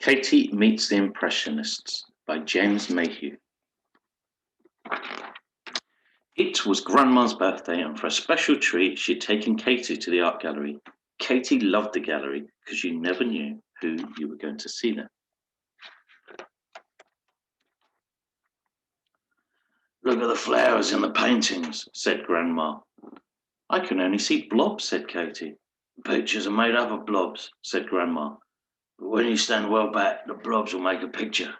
Katie Meets the Impressionists by James Mayhew. It was Grandma's birthday, and for a special treat, she'd taken Katie to the art gallery. Katie loved the gallery because you never knew who you were going to see there. "Look at the flowers in the paintings," said Grandma. "I can only see blobs," said Katie. "Pictures are made up of blobs," said Grandma. "But when you stand well back, the blobs will make a picture."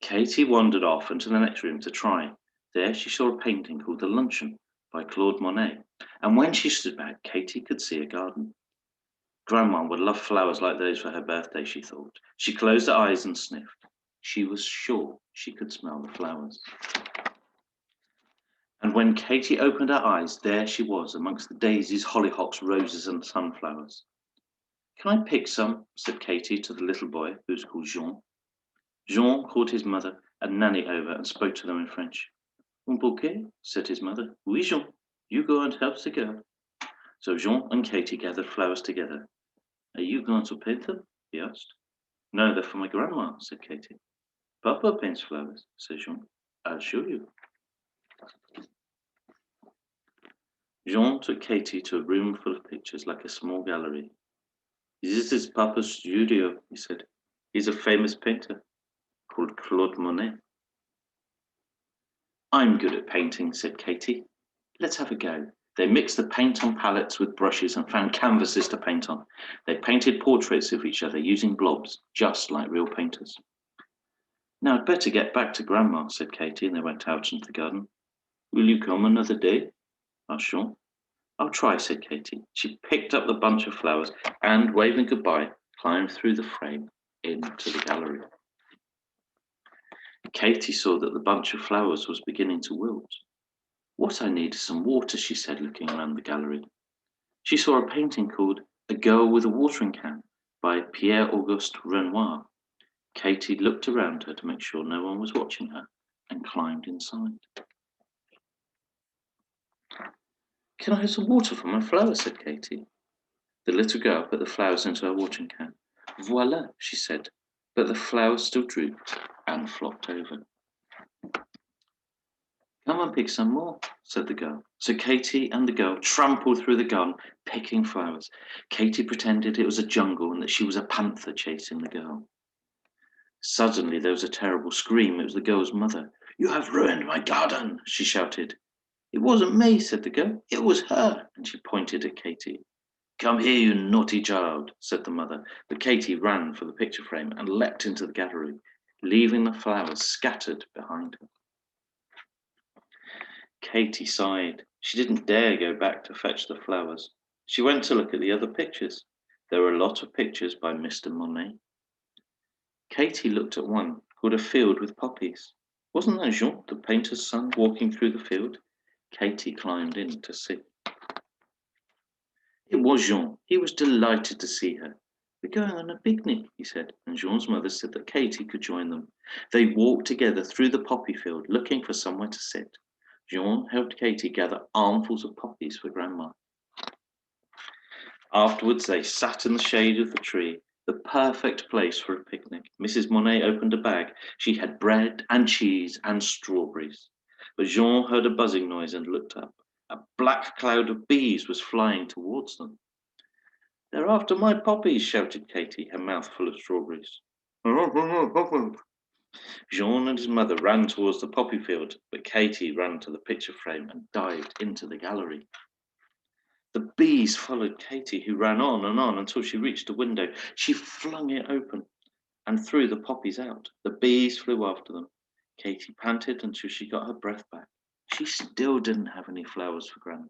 Katie wandered off into the next room to try. There she saw a painting called The Luncheon by Claude Monet, and when she stood back, Katie could see a garden. Grandma would love flowers like those for her birthday, she thought. She closed her eyes and sniffed. She was sure she could smell the flowers. And when Katie opened her eyes, there she was amongst the daisies, hollyhocks, roses, and sunflowers. "Can I pick some?" said Katie to the little boy, who was called Jean. Jean called his mother and Nanny over and spoke to them in French. "Un bouquet?" said his mother. "Oui, Jean. You go and help the girl." So Jean and Katie gathered flowers together. "Are you going to paint them?" he asked. "No, they're for my grandma," said Katie. "Papa paints flowers," said Jean. "I'll show you." Jean took Katie to a room full of pictures like a small gallery. "This is Papa's studio," he said. "He's a famous painter called Claude Monet." "I'm good at painting," said Katie. "Let's have a go." They mixed the paint on palettes with brushes and found canvases to paint on. They painted portraits of each other using blobs, just like real painters. "Now I'd better get back to Grandma," said Katie, and they went out into the garden. "Will you come another day?" asked Jean. "I'll try," said Katie. She picked up the bunch of flowers and, waving goodbye, climbed through the frame into the gallery. Katie saw that the bunch of flowers was beginning to wilt. "What I need is some water," she said, looking around the gallery. She saw a painting called A Girl with a Watering Can by Pierre-Auguste Renoir. Katie looked around her to make sure no one was watching her and climbed inside. "Can I have some water for my flowers?" said Katie. The little girl put the flowers into her watering can. "Voila," she said, but the flowers still drooped and flopped over. "Come and pick some more," said the girl. So Katie and the girl trampled through the garden, picking flowers. Katie pretended it was a jungle and that she was a panther chasing the girl. Suddenly there was a terrible scream. It was the girl's mother. "You have ruined my garden," she shouted. "It wasn't me," said the girl. "It was her," and she pointed at Katie. "Come here, you naughty child," said the mother. But Katie ran for the picture frame and leapt into the gallery, leaving the flowers scattered behind her. Katie sighed. She didn't dare go back to fetch the flowers. She went to look at the other pictures. There were a lot of pictures by Mr. Monet. Katie looked at one called A Field with Poppies. Wasn't that Jean, the painter's son, walking through the field? Katie climbed in to see. It was Jean. He was delighted to see her. "We're going on a picnic," he said, and Jean's mother said that Katie could join them. They walked together through the poppy field, looking for somewhere to sit. Jean helped Katie gather armfuls of poppies for Grandma. Afterwards, they sat in the shade of the tree, the perfect place for a picnic. Mrs. Monet opened a bag. She had bread and cheese and strawberries. But Jean heard a buzzing noise and looked up. A black cloud of bees was flying towards them. "They're after my poppies," shouted Katie, her mouth full of strawberries. Jean and his mother ran towards the poppy field, but Katie ran to the picture frame and dived into the gallery. The bees followed Katie, who ran on and on until she reached a window. She flung it open and threw the poppies out. The bees flew after them. Katie panted until she got her breath back. She still didn't have any flowers for Grandma.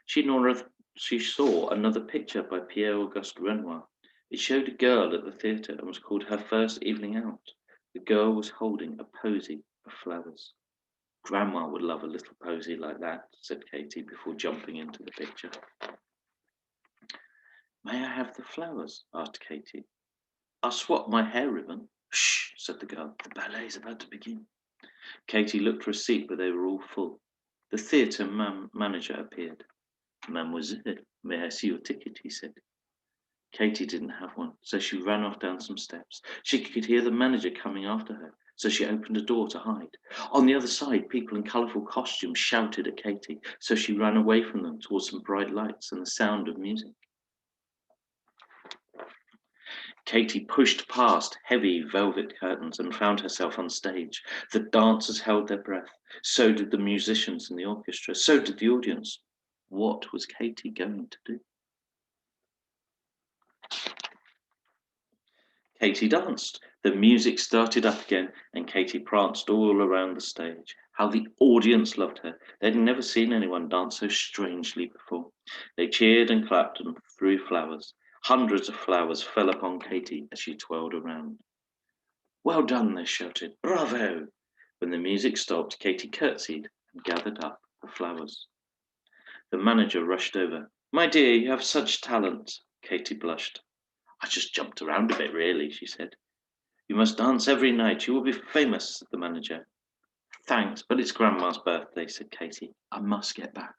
She saw another picture by Pierre-Auguste Renoir. It showed a girl at the theatre and was called Her First Evening Out. The girl was holding a posy of flowers. "Grandma would love a little posy like that," said Katie before jumping into the picture. "May I have the flowers?" asked Katie. "I'll swap my hair ribbon." "Shh," said the girl. "The ballet is about to begin." Katie looked for a seat, but they were all full. The theatre manager appeared. "Mademoiselle, may I see your ticket?" he said. Katy didn't have one, so she ran off down some steps. She could hear the manager coming after her, so she opened a door to hide. On the other side, people in colourful costumes shouted at Katy, so she ran away from them towards some bright lights and the sound of music. Katy pushed past heavy velvet curtains and found herself on stage. The dancers held their breath. So did the musicians in the orchestra. So did the audience. What was Katy going to do? Katy danced. The music started up again, and Katy pranced all around the stage. How the audience loved her. They'd never seen anyone dance so strangely before. They cheered and clapped and threw flowers. Hundreds of flowers fell upon Katy as she twirled around. Well done, they shouted. Bravo! When the music stopped, Katy curtsied and gathered up the flowers. The manager rushed over. My dear, you have such talent. Katy blushed. I just jumped around a bit, really, she said. You must dance every night. You will be famous, said the manager. Thanks, but it's Grandma's birthday, said Katy. I must get back.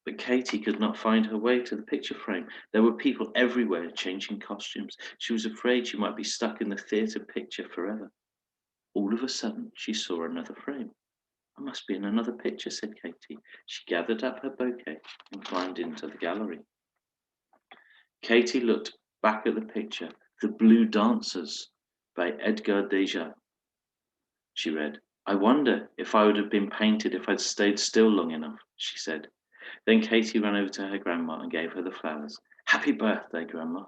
But Katy could not find her way to the picture frame. There were people everywhere changing costumes. She was afraid she might be stuck in the theatre picture forever. All of a sudden, she saw another frame. I must be in another picture, said Katy. She gathered up her bouquet and climbed into the gallery. Katy looked back at the picture, The Blue Dancers by Edgar Degas. She read, I wonder if I would have been painted if I'd stayed still long enough, she said. Then Katy ran over to her grandma and gave her the flowers. Happy birthday, Grandma.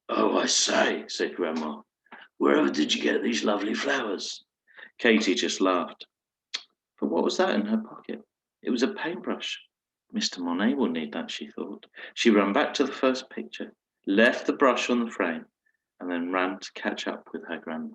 Oh, I say, said Grandma. Wherever did you get these lovely flowers? Katy just laughed. But what was that in her pocket? It was a paintbrush. Mr. Monet will need that, she thought. She ran back to the first picture, left the brush on the frame, and then ran to catch up with her grandma.